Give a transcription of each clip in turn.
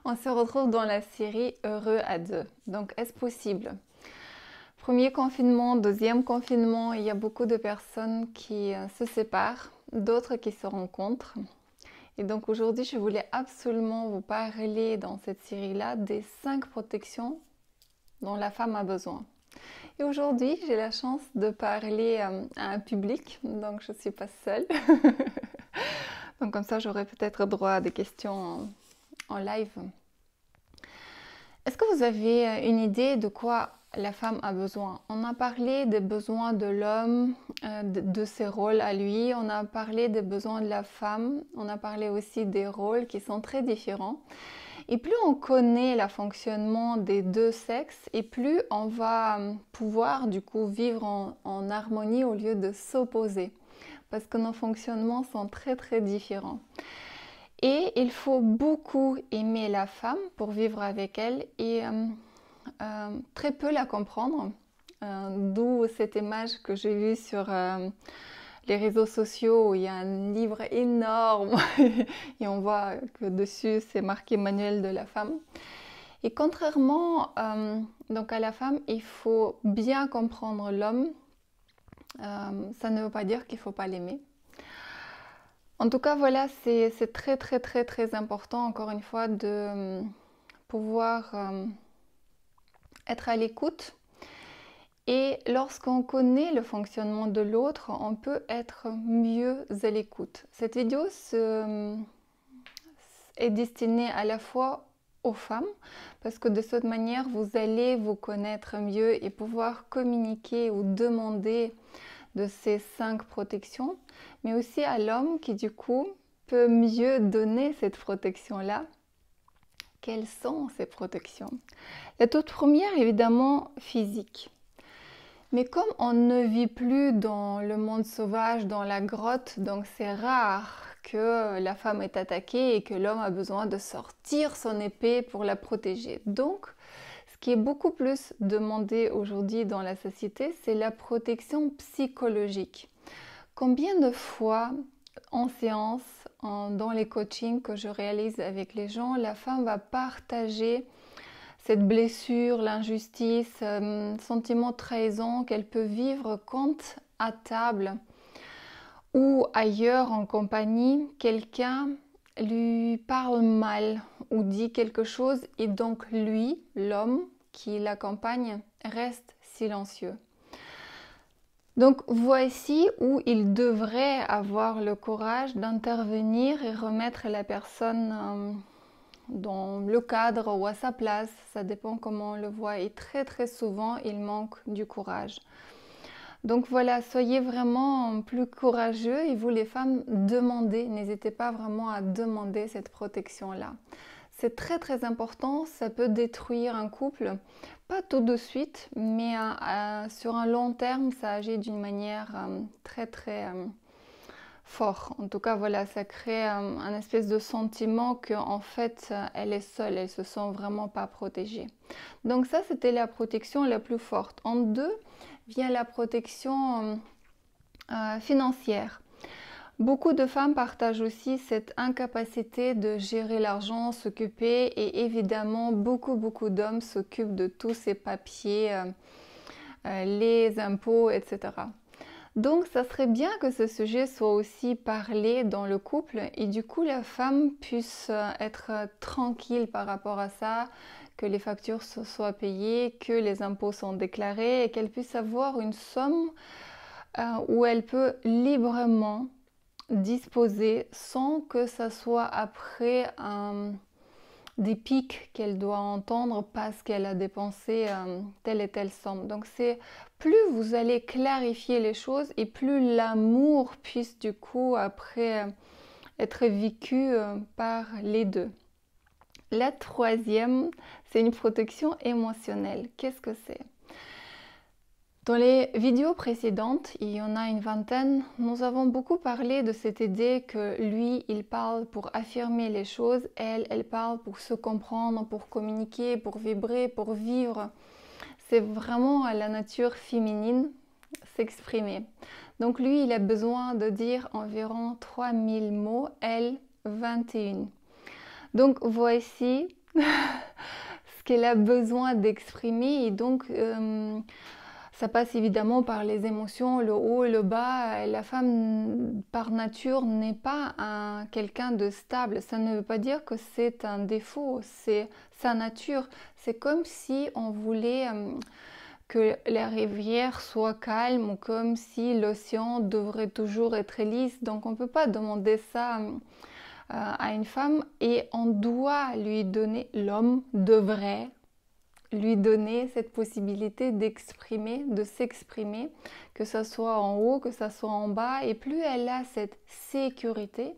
On se retrouve dans la série Heureux à deux. Donc, est-ce possible? Premier confinement, deuxième confinement, il y a beaucoup de personnes qui se séparent, d'autres qui se rencontrent. Et donc aujourd'hui, je voulais absolument vous parler dans cette série-là des 5 protections dont la femme a besoin. Et aujourd'hui, j'ai la chance de parler à un public, donc je ne suis pas seule. Donc comme ça, j'aurai peut-être droit à des questions en live. Est-ce que vous avez une idée de quoi la femme a besoin? On a parlé des besoins de l'homme, de ses rôles à lui. On a parlé des besoins de la femme. On a parlé aussi des rôles qui sont très différents. Et plus on connaît le fonctionnement des deux sexes, et plus on va pouvoir du coup vivre en harmonie au lieu de s'opposer. Parce que nos fonctionnements sont très très différents. Et il faut beaucoup aimer la femme pour vivre avec elle et très peu la comprendre. D'où cette image que j'ai vue sur les réseaux sociaux où il y a un livre énorme et on voit que dessus c'est marqué Manuel de la femme. Et contrairement donc à la femme, il faut bien comprendre l'homme. Ça ne veut pas dire qu'il ne faut pas l'aimer. En tout cas, voilà, c'est très très très très important, encore une fois, de pouvoir être à l'écoute. Et lorsqu'on connaît le fonctionnement de l'autre, on peut être mieux à l'écoute. Cette vidéo est destinée à la fois aux femmes, parce que de cette manière, vous allez vous connaître mieux et pouvoir communiquer ou demander de ces 5 protections, mais aussi à l'homme qui du coup peut mieux donner cette protection-là. Quelles sont ces protections? La toute première, évidemment, physique. Mais comme on ne vit plus dans le monde sauvage, dans la grotte, donc c'est rare que la femme est attaquée et que l'homme a besoin de sortir son épée pour la protéger. Donc, ce qui est beaucoup plus demandé aujourd'hui dans la société, c'est la protection psychologique. Combien de fois en séance, dans les coachings que je réalise avec les gens, la femme va partager cette blessure, l'injustice, sentiment de trahison qu'elle peut vivre quand à table ou ailleurs en compagnie, quelqu'un lui parle mal ou dit quelque chose et donc lui, l'homme qui l'accompagne, reste silencieux. Donc voici où il devrait avoir le courage d'intervenir et remettre la personne dans le cadre ou à sa place, ça dépend comment on le voit, et très très souvent il manque du courage. Donc voilà, soyez vraiment plus courageux et vous les femmes, demandez, n'hésitez pas vraiment à demander cette protection-là. C'est très très important, ça peut détruire un couple, pas tout de suite, mais sur un long terme, ça agit d'une manière très très fort. En tout cas, voilà, ça crée un espèce de sentiment qu'en fait, elle est seule, elle se sent vraiment pas protégée. Donc ça, c'était la protection la plus forte. En deux, vient la protection financière. Beaucoup de femmes partagent aussi cette incapacité de gérer l'argent, s'occuper, et évidemment, beaucoup d'hommes s'occupent de tous ces papiers, les impôts, etc. Donc, ça serait bien que ce sujet soit aussi parlé dans le couple et du coup, la femme puisse être tranquille par rapport à ça, que les factures soient payées, que les impôts sont déclarés et qu'elle puisse avoir une somme où elle peut librement disposer sans que ça soit après des pics qu'elle doit entendre parce qu'elle a dépensé telle et telle somme. Donc c'est plus vous allez clarifier les choses et plus l'amour puisse du coup après être vécu par les deux. La troisième, c'est une protection émotionnelle. Qu'est-ce que c'est? Dans les vidéos précédentes, il y en a une vingtaine, nous avons beaucoup parlé de cette idée que lui, il parle pour affirmer les choses, elle parle pour se comprendre, pour communiquer, pour vibrer, pour vivre. C'est vraiment à la nature féminine s'exprimer. Donc lui, il a besoin de dire environ 3000 mots, elle 21. Donc voici ce qu'elle a besoin d'exprimer et donc ça passe évidemment par les émotions, le haut et le bas. La femme par nature n'est pas quelqu'un de stable. Ça ne veut pas dire que c'est un défaut, c'est sa nature. C'est comme si on voulait que la rivière soit calme ou comme si l'océan devrait toujours être lisse. Donc on ne peut pas demander ça à une femme et on doit lui donner, l'homme devrait lui donner cette possibilité d'exprimer, de s'exprimer, que ce soit en haut, que ce soit en bas. Et plus elle a cette sécurité,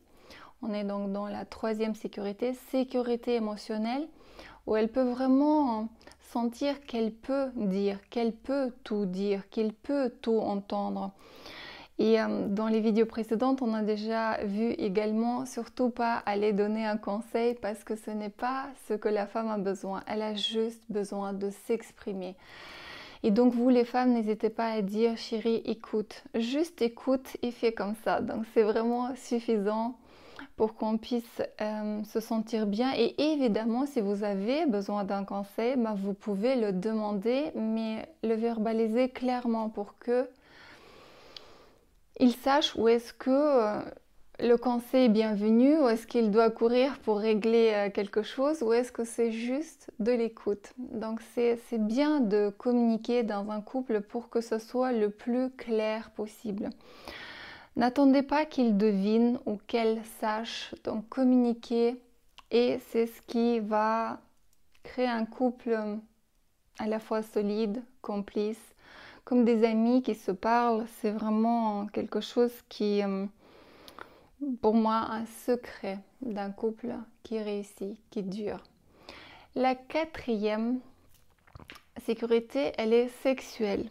on est donc dans la troisième sécurité, sécurité émotionnelle, où elle peut vraiment sentir qu'elle peut dire, qu'elle peut tout dire, qu'il peut tout entendre. Et dans les vidéos précédentes, on a déjà vu également, surtout pas aller donner un conseil parce que ce n'est pas ce que la femme a besoin. Elle a juste besoin de s'exprimer. Et donc vous les femmes, n'hésitez pas à dire chérie, écoute, juste écoute et fais comme ça. Donc c'est vraiment suffisant pour qu'on puisse se sentir bien. Et évidemment, si vous avez besoin d'un conseil, ben, vous pouvez le demander, mais le verbaliser clairement pour que il sache où est-ce que le conseil est bienvenu, ou est-ce qu'il doit courir pour régler quelque chose, ou est-ce que c'est juste de l'écoute. Donc c'est bien de communiquer dans un couple pour que ce soit le plus clair possible. N'attendez pas qu'il devine ou qu'elle sache, donc communiquer, et c'est ce qui va créer un couple à la fois solide, complice, comme des amis qui se parlent. C'est vraiment quelque chose qui, pour moi, un secret d'un couple qui réussit, qui dure. La quatrième sécurité, elle est sexuelle.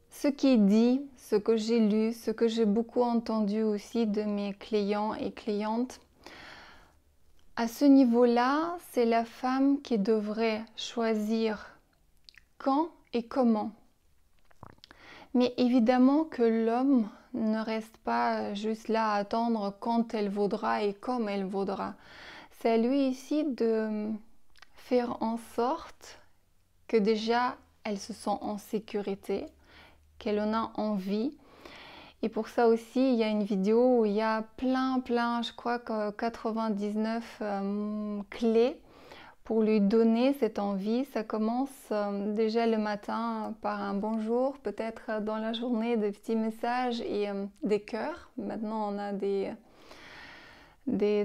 Ce qui est dit, ce que j'ai lu, ce que j'ai beaucoup entendu aussi de mes clients et clientes, à ce niveau-là, c'est la femme qui devrait choisir quand et comment. Mais évidemment que l'homme ne reste pas juste là à attendre quand elle voudra et comme elle voudra. C'est à lui ici de faire en sorte que déjà elle se sent en sécurité, qu'elle en a envie. Et pour ça aussi, il y a une vidéo où il y a plein, je crois que 99 clés pour lui donner cette envie. Ça commence déjà le matin par un bonjour, peut-être dans la journée des petits messages et des cœurs. Maintenant, on a des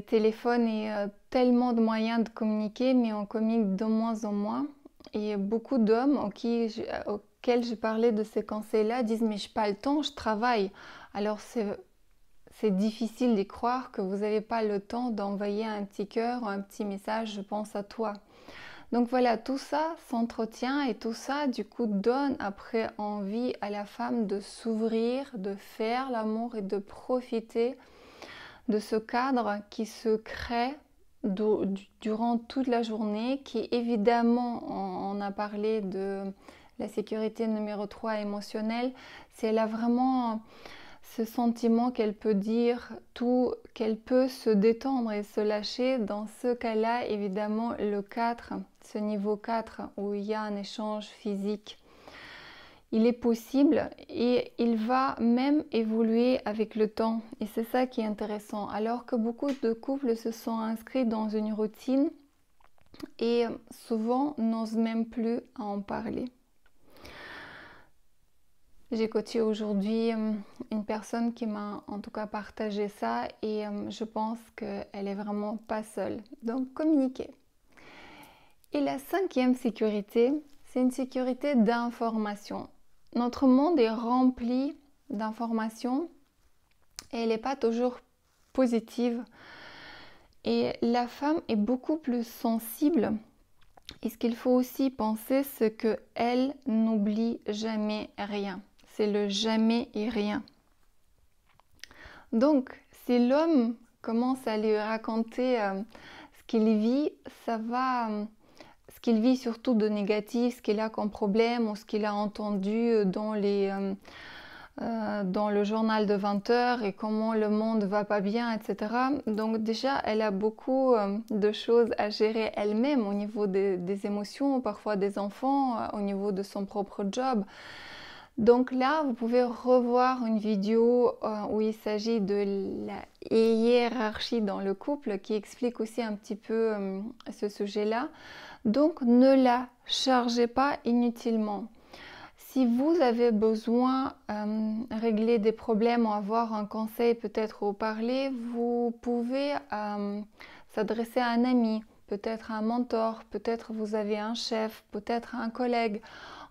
téléphones et tellement de moyens de communiquer, mais on communique de moins en moins. Et beaucoup d'hommes auxquels je parlais de ces conseils-là disent « mais je n'ai pas le temps, je travaille ». Alors c'est difficile d'y croire que vous n'avez pas le temps d'envoyer un petit cœur ou un petit message « je pense à toi ». Donc voilà, tout ça s'entretient et tout ça du coup donne après envie à la femme de s'ouvrir, de faire l'amour et de profiter de ce cadre qui se crée durant toute la journée, qui évidemment, on a parlé de la sécurité numéro 3 émotionnelle, c'est elle a vraiment ce sentiment qu'elle peut dire tout, qu'elle peut se détendre et se lâcher. Dans ce cas-là, évidemment, le 4, ce niveau 4 où il y a un échange physique, il est possible et il va même évoluer avec le temps. Et c'est ça qui est intéressant. Alors que beaucoup de couples se sont inscrits dans une routine et souvent n'osent même plus à en parler. J'ai coaché aujourd'hui une personne qui m'a en tout cas partagé ça et je pense qu'elle est vraiment pas seule. Donc communiquer. Et la cinquième sécurité, c'est une sécurité d'information. Notre monde est rempli d'informations et elle n'est pas toujours positive. Et la femme est beaucoup plus sensible. Et ce qu'il faut aussi penser, c'est qu'elle n'oublie jamais rien. C'est le jamais et rien. Donc, si l'homme commence à lui raconter ce qu'il vit, ce qu'il vit surtout de négatif, ce qu'il a comme problème ou ce qu'il a entendu dans les dans le journal de 20 heures et comment le monde va pas bien, etc. Donc déjà, elle a beaucoup de choses à gérer elle-même au niveau des émotions, parfois des enfants, au niveau de son propre job. Donc là, vous pouvez revoir une vidéo où il s'agit de la hiérarchie dans le couple qui explique aussi un petit peu ce sujet-là. Donc ne la chargez pas inutilement. Si vous avez besoin de régler des problèmes ou avoir un conseil peut-être ou parler, vous pouvez s'adresser à un ami, peut-être un mentor, peut-être vous avez un chef, peut-être un collègue.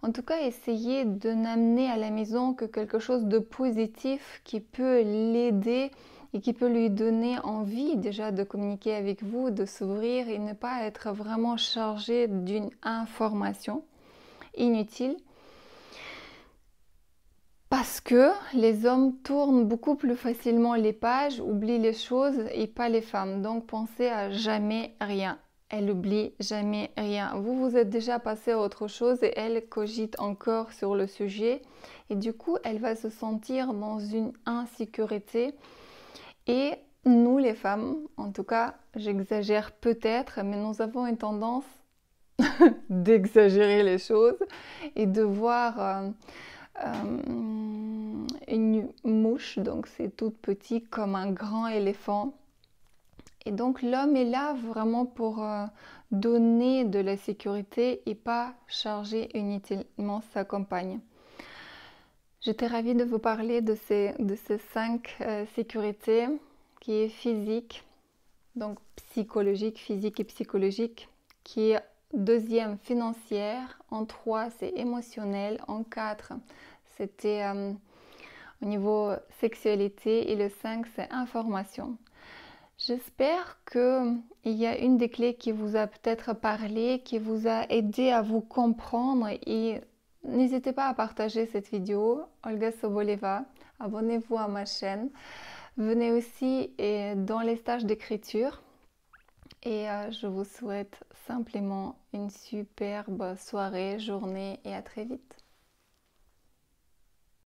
En tout cas, essayez de n'amener à la maison que quelque chose de positif qui peut l'aider et qui peut lui donner envie déjà de communiquer avec vous, de s'ouvrir et ne pas être vraiment chargé d'une information inutile. Parce que les hommes tournent beaucoup plus facilement les pages, oublient les choses et pas les femmes. Donc pensez à jamais rien. Elle oublie jamais rien. Vous vous êtes déjà passé à autre chose et elle cogite encore sur le sujet. Et du coup, elle va se sentir dans une insécurité. Et nous, les femmes, en tout cas, j'exagère peut-être, mais nous avons une tendance d'exagérer les choses et de voir une mouche, donc c'est tout petit comme un grand éléphant. Et donc l'homme est là vraiment pour donner de la sécurité et pas charger inutilement sa compagne. J'étais ravie de vous parler de ces 5 sécurités qui est physique, donc psychologique, physique et psychologique, qui est deuxième financière, en 3 c'est émotionnel, en 4 c'était au niveau sexualité et le 5 c'est information. J'espère qu'il y a une des clés qui vous a peut-être parlé, qui vous a aidé à vous comprendre et n'hésitez pas à partager cette vidéo. Olga Soboleva, abonnez-vous à ma chaîne. Venez aussi dans les stages d'écriture et je vous souhaite simplement une superbe soirée, journée et à très vite.